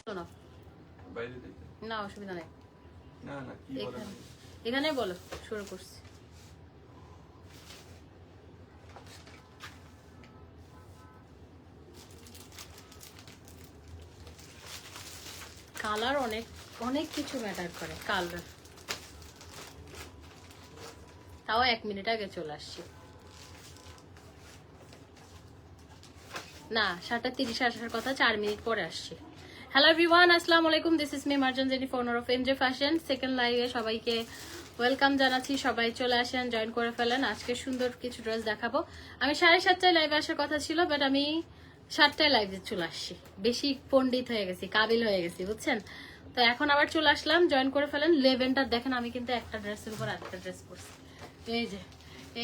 না বাইরে দিতে না অসুবিধা নেই না না কি বলেন এখানে বলো শুরু করছি কালার অনেক অনেক কিছু ম্যাটার করে কালার তাও 1 মিনিট আগে চলে আসছি না 7:30 আসার কথা 4 মিনিট পরে আসছি হ্যালো এভরিওয়ান আসসালামু আলাইকুম this is me Marjan jenny founder of এমজে fashion second লাইভে সবাইকে ওয়েলকাম জানাচ্ছি সবাই চলে আসেন জয়েন করে ফেলেন আজকে সুন্দর কিছু ড্রেস দেখাবো আমি 7:30টায় লাইভে আসার কথা ছিল বাট আমি 7টায় লাইভে চলে আসছি বেশি পণ্ডিত হয়ে গেছি কাবিল হয়ে গেছি বুঝছেন তো এখন আবার চলে আসলাম জয়েন করে ফেলেন লেভেন্ডার দেখেন আমি কিন্তু একটা ড্রেসের উপর আরেকটা ড্রেস পরছি এই যে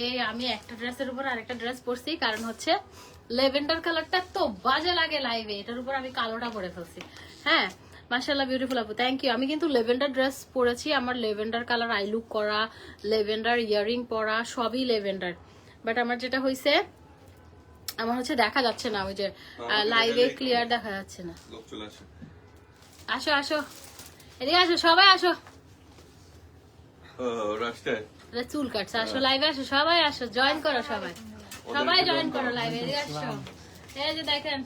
এই আমি একটা ড্রেসের উপর আরেকটা ড্রেস পরছি কারণ হচ্ছে লেভেন্ডার কালারটা তো বাজে লাগে লাইভে এটার উপর আমি কালোটা পরে ফেলছি হ্যাঁ মাশাআল্লাহ বিউটিফুল আপু থ্যাংক ইউ আমি কিন্তু লেভেন্ডার ড্রেস পরেছি আমার লেভেন্ডার কালার আই লুক করা লেভেন্ডার ইয়ারিং পরা সবই লেভেন্ডার বাট আমার যেটা হইছে আমার হচ্ছে দেখা যাচ্ছে না ওই যে লাইভে ক্লিয়ার দেখা যাচ্ছে না লোক চলে আসে আসো আসো এদিকে আসো সবাই আসো ও রাস্তায় চুল কাটছে আসো লাইভে আসো সবাই আসো জয়েন করো সবাই সবাই জয়েন করো লাইভে এদিকে আসো এই যে দেখেন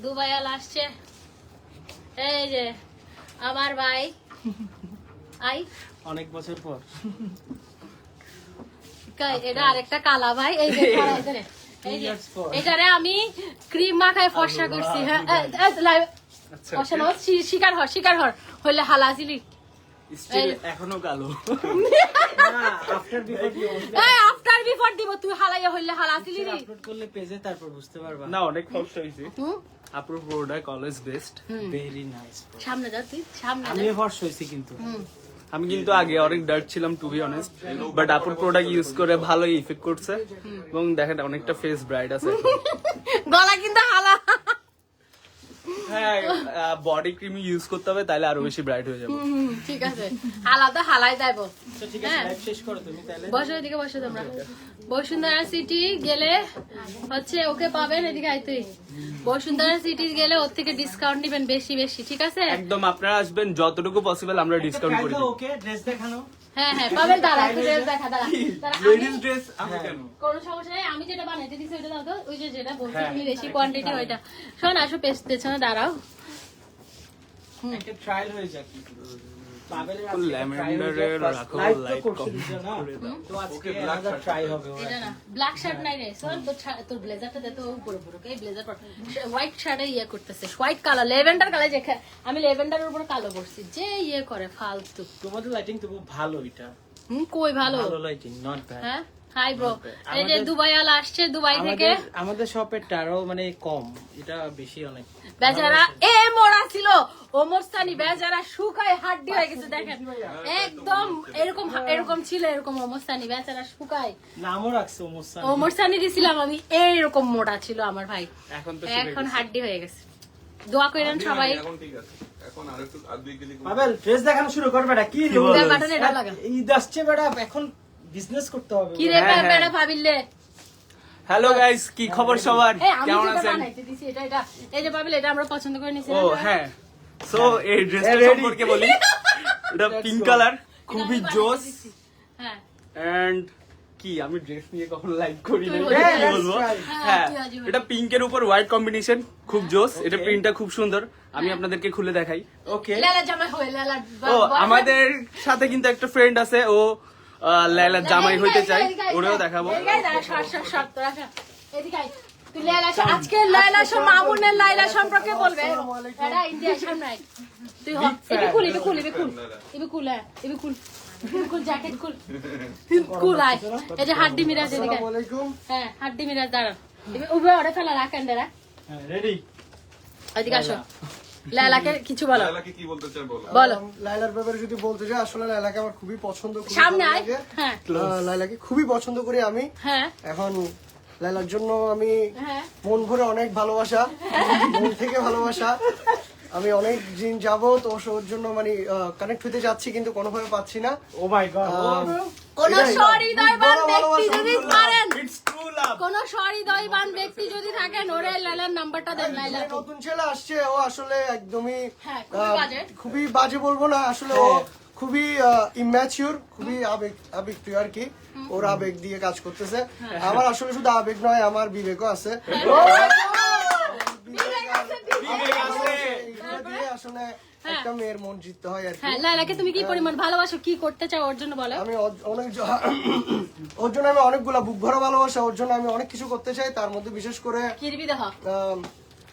দুবাই আল আসছে এই যে আমার ভাই আই অনেক বছর পর এটা আরেকটা কালা ভাই এই যে এই যে এটারে আমি ক্রিম মাখায় ফর্সা করছি হ্যাঁ লাইভ ফর্সা না শিকার হর হইলে হালাজিলি এখনো কালো আফটার বিফোর দিব তুই হালাইয়া হইলে হালাজিলি আপলোড করলে পেজে তারপর বুঝতে পারবা না অনেক ফর্সা হইছে আপুর product always best very nice সামনে যা তুই সামনে আমি ফর্সা হইছি কিন্তু আমি কিন্তু আগে অনেক ডার্ক ছিলাম টু বি অনেস্ট বাট আপুর প্রোডাক্ট ইউজ করে ভালো ইফেক্ট করছে এবং দেখেন অনেকটা ফেস ব্রাইট আছে গলা কিন্তু হালা হ্যাঁ বডি ক্রিম ইউজ করতে হবে তাহলে আরো বেশি ব্রাইট হয়ে যাবে ঠিক আছে আলাদা হালাই দেব তো ঠিক আছে লাইভ শেষ করো তুমি তাহলে বসো এদিকে বসো তোমরা বসুন্ধরা সিটি গেলে হচ্ছে ওকে পাবেন এদিকে আই তুই বসুন্ধরা সিটি গেলে ওর থেকে ডিসকাউন্ট দিবেন বেশি বেশি ঠিক আছে একদম আপনারা আসবেন যতটুকু পসিবল আমরা ডিসকাউন্ট করে দিই ওকে ড্রেস দেখানো হ্যাঁ হ্যাঁ পাবেন দাঁড়া একটু ড্রেস দেখা দাঁড়া লেডিস ড্রেস আমি কেন কোনো সমস্যা নেই আমি যেটা বানাইতে দিছি ওইটা দাও তো ওই যে যেটা বলছি তুমি বেশি কোয়ান্টিটি ওইটা শোন আসো পেছনে দাঁড়াও একটা ট্রায়াল হয়ে যাক পাবেলের ফুল ল্যাভেন্ডারের রাখো লাইট কম করে দাও তো আজকে আলাদা ট্রাই হবে এটা না ব্ল্যাক শার্ট নাই রে স্যার তোর ব্লেজারটা দে তো উপরে উপরে এই ব্লেজার পর হোয়াইট শার্টে ইয়ে করতেছে হোয়াইট কালার লেভেন্ডার কালার যে আমি লেভেন্ডারের উপরে কালো পরছি যে ইয়ে করে ফালতু তোমাদের লাইটিং তো খুব ভালো এটা কই ভালো ভালো লাইটিং নট ব্যাড হ্যাঁ হাই ব্রো এই যে দুবাই আলা আসছে দুবাই থেকে আমাদের শপের টারও মানে কম এটা বেশি অনেক বেচারা এ মোড়া ছিল ওমর সানি বেচারা শুকায় হাড্ডি হয়ে গেছে দেখেন একদম এরকম এরকম ছিল এরকম ওমর সানি বেচারা শুকায় নামও রাখছে ওমর সানি দিছিলাম আমি এইরকম মোটা ছিল আমার ভাই এখন তো এখন হাড্ডি হয়ে গেছে দোয়া করেন সবাই এখন ঠিক আছে এখন আরেকটু আর 2 কেজি পাবেল ড্রেস দেখানো শুরু কর বেটা কি বাটন এটা লাগা ঈদ আসছে বেটা এখন বিজনেস করতে হবে কি রে বেটা ভাবিলে হ্যালো গাইস কি খবর সবার আমি কেমন যেটা আছেন বানাইতে দিছি এটা এই যে ভাবিলে এটা আমরা পছন্দ করে নিছি ও হ্যাঁ সো এই ড্রেসটা সম্পর্কে বলি এটা পিঙ্ক কালার খুবই জোস হ্যাঁ এন্ড কি আমি ড্রেস নিয়ে কখনো লাইক করি না হ্যাঁ, কি বলবো হ্যাঁ এটা পিঙ্কের উপর হোয়াইট কম্বিনেশন খুব জোস এটা প্রিন্টটা খুব সুন্দর আমি আপনাদেরকে খুলে দেখাই ওকে লালা জামাই হয় লালা ও আমাদের সাথে কিন্তু একটা ফ্রেন্ড আছে ও লাইলা জামাই হইতে চাই ওরেও দেখাবো আজকে লাইলা মামুনের লাইলা সম্পর্কে বলবে এটা ইন্ডিয়ার সামনে তুই এবি কুল জ্যাকেট কুল আয় এই যে হাড্ডি মিরাজ এদিকে হ্যাঁ হাড্ডি মিরাজ দাঁড়া উবে ওরে ফেলা রাখেন দাঁড়া রেডি এদিকে আসো লাইলাকে কিছু বলো লাইলাকে কি বলতে চাই বলো বলো লাইলার ব্যাপারে যদি বলতে চাই আসলে লাইলাকে আমার খুবই পছন্দ খুবই সামনে ভালো আয় লাগে। হ্যাঁ লাইলাকে খুবই পছন্দ করি আমি হ্যাঁ এখন লাইলার জন্য আমি হ্যাঁ মন ভরে অনেক ভালোবাসা মন থেকে ভালোবাসা আমি অনেক দিন যাবত ওর জন্য মানে কানেক্ট হতে যাচ্ছি কিন্তু কোনোভাবে পাচ্ছি না ও মাই গড কোন সহৃদয়বান ব্যক্তি যদি পারেন ইটস ট্রু গোলাপ। কোন সহৃদয়বান ব্যক্তি যদি থাকেন ওরে লাইলার নাম্বারটা দেন লাইলা যে নতুন ছেলে আসছে ও আসলে একদমই হ্যাঁ, খুবই বাজে। খুবই বাজে বলবো না, আসলে ও খুবই ইম্যাচিউর, খুবই আবেগ প্রিয় আর কি। ওর আবেগ দিয়ে কাজ করতেছে। আমার আসলে শুধু আবেগ নয়, আমার বিবেকও আছে। এইগুলো দিয়ে আসলে একটা মেয়ের মন জিততে হয় আর কি। হ্যাঁ লাইলাকে তুমি কি পরিমাণ ভালোবাসো, কি করতে চাও ওর জন্য বলো। আমি ওর জন্য আমি অনেকগুলা বুক ভরা ভালোবাসা, ওর জন্য আমি অনেক কিছু করতে চাই, তার মধ্যে বিশেষ করে কিরবি দেখ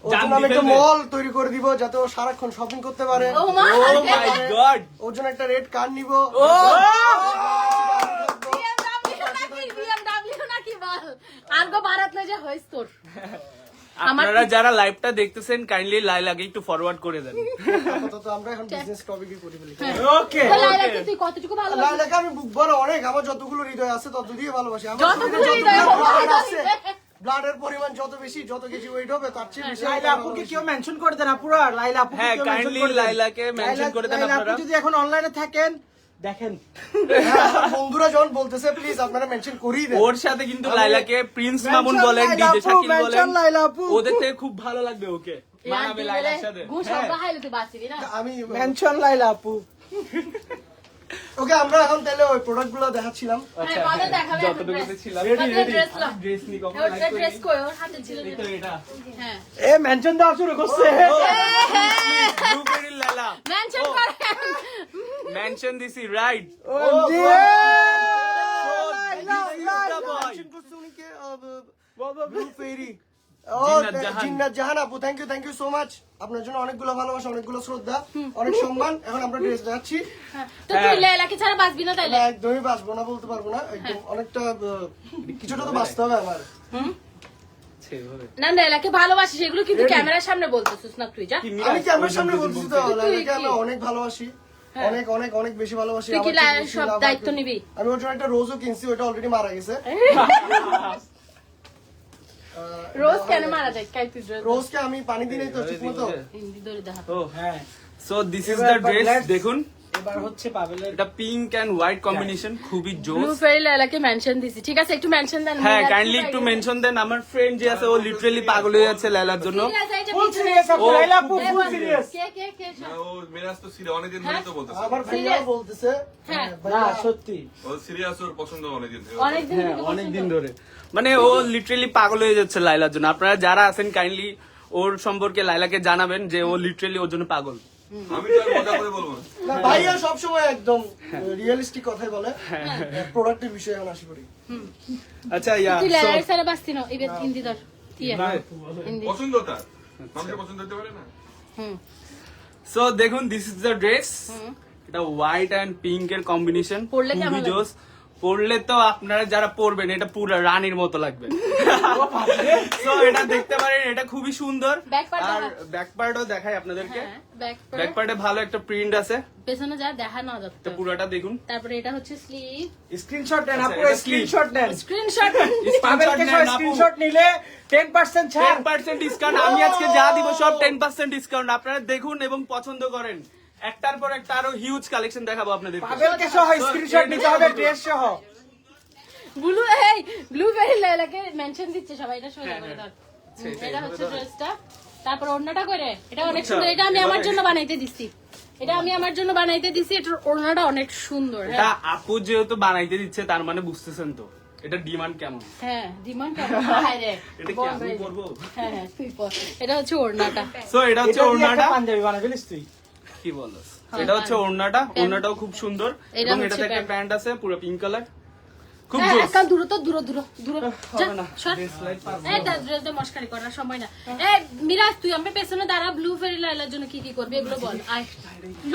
ওর জন্য আমি একটা মল তৈরি করে দিব যাতে ও সারাক্ষণ শপিং করতে পারে। ও মা Oh my God! ওর জন্য একটা রেড কার নিব। BMW নাকি বল আরগো ভারত লয়ে যে হইছ তোর। আপনারা যারা লাইভটা দেখতেছেন কাইন্ডলি লাইলাকে একটু ফরওয়ার্ড করে দেন। আপাতত আমরা এখন বিজনেস টপিকে করি বলি। ওকে তো লাইলাকে তুই কতটুকু ভালোবাসিস? লাইলাকে আমি বুক ভরা অনেক, আমার যতগুলো হৃদয় আছে তত দিয়ে ভালোবাসি। আমার যতগুলো শরীরে হৃদয় যতগুলো আছে, blood আছে, ব্লাডের পরিমাণ যত বেশি, যত কেজি ওয়েট হবে তার চেয়ে বেশি লাইলা আপুকে কেউ মেনশন করে দেন আপুরা, লাইলা আপুকে হ্যাঁ কেউ কাইন্ডলি mention করে দেন। লাইলাকে মেনশন করে দেন লাইলা আপু আপনারা। যদি এখন অনলাইনে থাকেন দেখেন হ্যাঁ, আমার বন্ধুরা যখন বলতেছে প্লিজ আপনারা মেনশন করিয়ে দেন। ওর সাথে কিন্তু লাইলাকে প্রিন্স মামুন বলেন, লাইলা ডিজে আপু, শাকিল বলেন, mention লাইলা আপু। ওদের থেকে খুব ভালো লাগবে ওকে মানাবে লাইলার সাথে। ঘুষ সব খাইলে তুই বাঁচবি না। আমি মেনশন লাইলা আপু। ওকে, আমরা এখন তাহলে ওই প্রোডাক্ট গুলো দেখাচ্ছিলাম। হ্যাঁ বলে দেখাবে যতটুকু ছিলাম ড্রেস লো ড্রেস নি কখন ওটা ড্রেস কই ওর হাতে ছিল এই তো এটা হ্যাঁ এ মেনশন দেওয়া শুরু করছে। ব্লুবেরি লালা মেনশন করে মেনশন দিস ই রাইট। ও জি Mention করছে উনিকে, ব্লু ফেরি। জিন্নাত জাহান। জিন্নাত জাহান আপু, থ্যাংক ইউ সো মাচ। আপনার জন্য অনেকগুলো ভালোবাসা, অনেকগুলো শ্রদ্ধা, অনেক সম্মান। এখন আমরা ড্রেস দেখাচ্ছি। তো তুই লাইলাকে ছাড়া বাঁচবি না তাইলে। না, একদমই বাঁচবো না, বলতে পারবো না। একদম অনেকটা কিছুটা তো বাঁচতে হবে আমার। না লাইলাকে ভালোবাসিস এগুলো কিন্তু ক্যামেরার সামনে বলতেছিস না তুই যা। আমি কি আমার সামনে বলছি তো, লাইলাকে আমি অনেক ভালোবাসি, অনেক অনেক অনেক বেশি ভালোবাসি। তুই কি আমার থেকে লাইলার বেশি সব love দায়িত্ব আর কি। নিবি? আমি ওর জন্য একটা রোজও কিনছি, ওটা অলরেডি মারা গেছে। রোজ কেন মারা যায় কাই তুই ড্রেস রোজকে আমি পানি দিই নাই তো ঠিক মতো। হিন্দি ধরে দেখা। ও হ্যাঁ সো দিস ইজ এবার দ্য ড্রেস, let's- দেখুন এবার হচ্ছে পাবেলের এটা পিঙ্ক এন্ড হোয়াইট কম্বিনেশন, খুবই ব্লু জোস। ফেরি লাইলাকে মেনশন দিছি, ঠিক আছে একটু মেনশন দেন। হ্যাঁ কাইন্ডলি একটু মেনশন দেন। আমার ফ্রেন্ড যে আছে ও লিটারালি পাগল হয়ে যাচ্ছে লাইলার জন্য। ফুল সিরিয়াস আপু, লাইলা আপু ফুল সিরিয়াস। কে কে কে না, ও মিরাজ তো সিরিয়াস অনেকদিন ধরে তো বলতেছে। আমার ভাইয়া বলতেছে হ্যাঁ না সত্যি ও সিরিয়াস, ওর পছন্দ অনেকদিন ধরে। অনেকদিন হ্যাঁ থেকে অনেকদিন ধরে, মানে ও লিটারালি পাগল হয়ে যাচ্ছে লাইলার জন্য। আপনারা যারা আছেন কাইন্ডলি ওর সম্পর্কে লাইলাকে জানাবেন যে ও লিটারালি ওর জন্য পাগল। আমি তো আর মজা করে বলবো না। না, ভাইয়া সবসময় একদম রিয়েলিস্টিক কথাই বলে। প্রোডাক্টের বিষয়ে এখন আসি করি। আচ্ছা ইয়া তুই লাইলার ছাড়া বাঁচতি না এবার হিন্দি ধর ইয়ে হিন্দি পছন্দ তার, মানুষের পছন্দ হতে পারে না। হুম সো দেখুন দিস ইজ দ্য ড্রেস। এটা হোয়াইট এন্ড পিঙ্ক এর কম্বিনেশন, পরলে কেমন খুবই লাগবে? জোস। পরলে তো আপনারা যারা পরবেন এটা পুরো রানীর মতো লাগবে। সো এটা দেখতে পারেন, এটা খুবই সুন্দর। Back part আর দেখা। ব্যাক পার্টও দেখাই আপনাদেরকে। হ্যাঁ ব্যাক ব্যাক পার্টে ভালো একটা প্রিন্ট আছে, পেছনে যা দেখা না তো যাচ্ছে। পুরোটা দেখুন। তারপরে এটা হচ্ছে স্লিভ স্ক্রিনশট নেন আপু, আচ্ছা, এটা স্ক্রিনশট নেন। স্ক্রিনশট পাবেলকে স্ক্রিনশট নিলে 10% ছাড়। 10% ডিসকাউন্ট। আমি আজকে যা দিব সব 10% ডিসকাউন্ট। আপনারা দেখুন এবং পছন্দ করেন। একটার পর একটা আরো হিউজ কালেকশন দেখাবো আপনাদের। পাবেলকে সহ স্ক্রিনশট নিতে হবে ড্রেস সহ। ব্লু এই ব্লু ফেরি লাইলাকে মেনশন দিচ্ছে সবাই, এটা সোজা করে ধর। এটা হচ্ছে ড্রেসটা, তারপর ওড়নাটা করে এটা অনেক সুন্দর। এটা আমি আমার জন্য বানাইতে দিছি, এটা আমি আমার জন্য বানাইতে দিছি। এটার ওড়নাটা অনেক সুন্দর। এটা আপু যেহেতু বানাইতে দিচ্ছে তার মানে বুঝতেছেন তো এটা ডিমান্ড কেমন। হ্যাঁ ডিমান্ড কেমন হাই রে এটা কি আমি করবো? হ্যাঁ হ্যাঁ তুই পর। এটা হচ্ছে ওড়নাটা। সো এটা হচ্ছে এটা দিয়ে ওড়নাটা। একটা পাঞ্জাবি বানাই ফেলিস তুই। কি বলছ? এটা হচ্ছে ওড়নাটা, ওড়নাটাও খুব সুন্দর এটা এবং হচ্ছে এটাতে একটা প্যান্ট। প্যান্ট আছে পুরো পিঙ্ক কালার, খুব হ্যাঁ জোস। একটা দূর তো দূর দূর দূর যা হবে না, সর। ড্রেস লাইট পারবো। এই ড্রেস দিয়ে মস্কারি করার সময় না। এই মিরাজ তুই আমার পেছনে দাঁড়া, ব্লু ফেরি লাইলার জন্য কি কি করবি এগুলো বল। আয়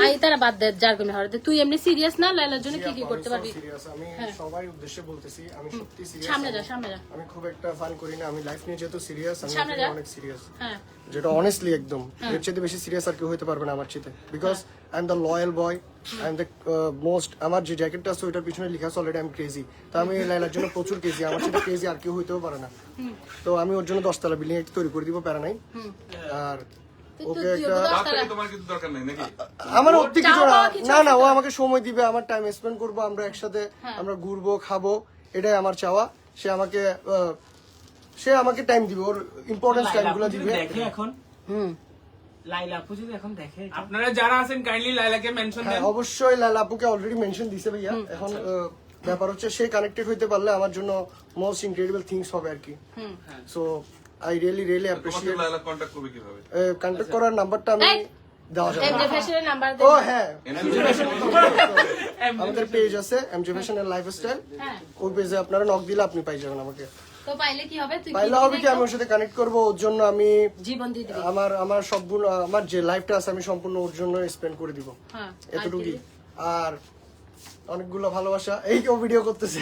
আয় তারা বাদ দে যার গুনে হরে তুই এমনি সিরিয়াস না, লাইলার জন্য কি কি করতে পারবি। সিরিয়াস, আমি সবাই উদ্দেশ্যে বলতেছি, আমি সত্যি সিরিয়াস। সামনে যা সামনে যা। আমি খুব একটা ফান করি না, আমি লাইফ নিয়ে যেহেতু সিরিয়াস, আমি সামনে এটাই যা। অনেক সিরিয়াস। হ্যাঁ যেটা অনেস্টলি একদম এর চেয়ে বেশি সিরিয়াস আর কেউ হতে পারবে না আমার চেয়ে, because I am the loyal boy, I am the most. আমার যে জ্যাকেটটা আছে ওইটার পিছনে লেখা আছে অলরেডি আই এম ক্রেজি। তো আমি লাইলার জন্য প্রচুর ক্রেজি, আমার সাথে ক্রেজি আর কেউ হইতেও পারে না। তো আমি ওর জন্য 10তলা বিল্ডিং একটা তৈরি করে দিব, প্যারা নাই। আর ওকে একটা তার থেকে তোমার কিছু দরকার নেই নাকি? আমার ওর থেকে কিছু চাওয়া না, পাওয়া কিছু না না, ও আমাকে সময় দিবে, আমার টাইম স্পেন্ড করবো, আমরা একসাথে আমরা ঘুরবো খাবো, এটাই আমার চাওয়া। সে আমাকে সে আমাকে টাইম দিবে, ওর ইম্পর্টেন্স টাইমগুলো দিবে। দেখে এখন হুম লাইলা আপু যদি এখন দেখে এটা। আপনারা যারা আছেন কাইন্ডলি লাইলাকে মেনশন হ্যাঁ দেন। অবশ্যই লালা আপুকে অলরেডি মেনশন দিছে ভাইয়া। এখন ব্যাপার হচ্ছে সে কানেক্টেড হইতে পারলে আমার জন্য মোস্ট ইনক্রেডিবল থিংস হবে আর কি। হুম সো আই রিয়েলি তোমাকে অ্যাপ্রিশিয়েট। লাইলা কন্ট্যাক্ট করবে কিভাবে? কন্ট্যাক্ট করার নাম্বারটা আমি এই! দেওয়া যাবে। এমজে ফ্যাশনের নাম্বার ও দেন। হ্যাঁ, আমাদের পেজ আছে এমজে ফ্যাশনের লাইফস্টাইল, হ্যাঁ ওই পেজে আপনারা নক দিলে আপনি পাই যাবেন আমাকে। তো পাইলে কি হবে? তুই কি পাইলে হবে কি দিবি? আমি ওর সাথে কানেক্ট করবো, ওর জন্য আমি জীবন দিয়ে দিবি। আমার সবগুলো আমার যে লাইফটা আছে আমি সম্পূর্ণ ওর জন্য স্পেন্ড করে দিব, হ্যাঁ এতটুকুই। আর অনেকগুলো ভালোবাসা। এই কেউ ভিডিও করতেছে।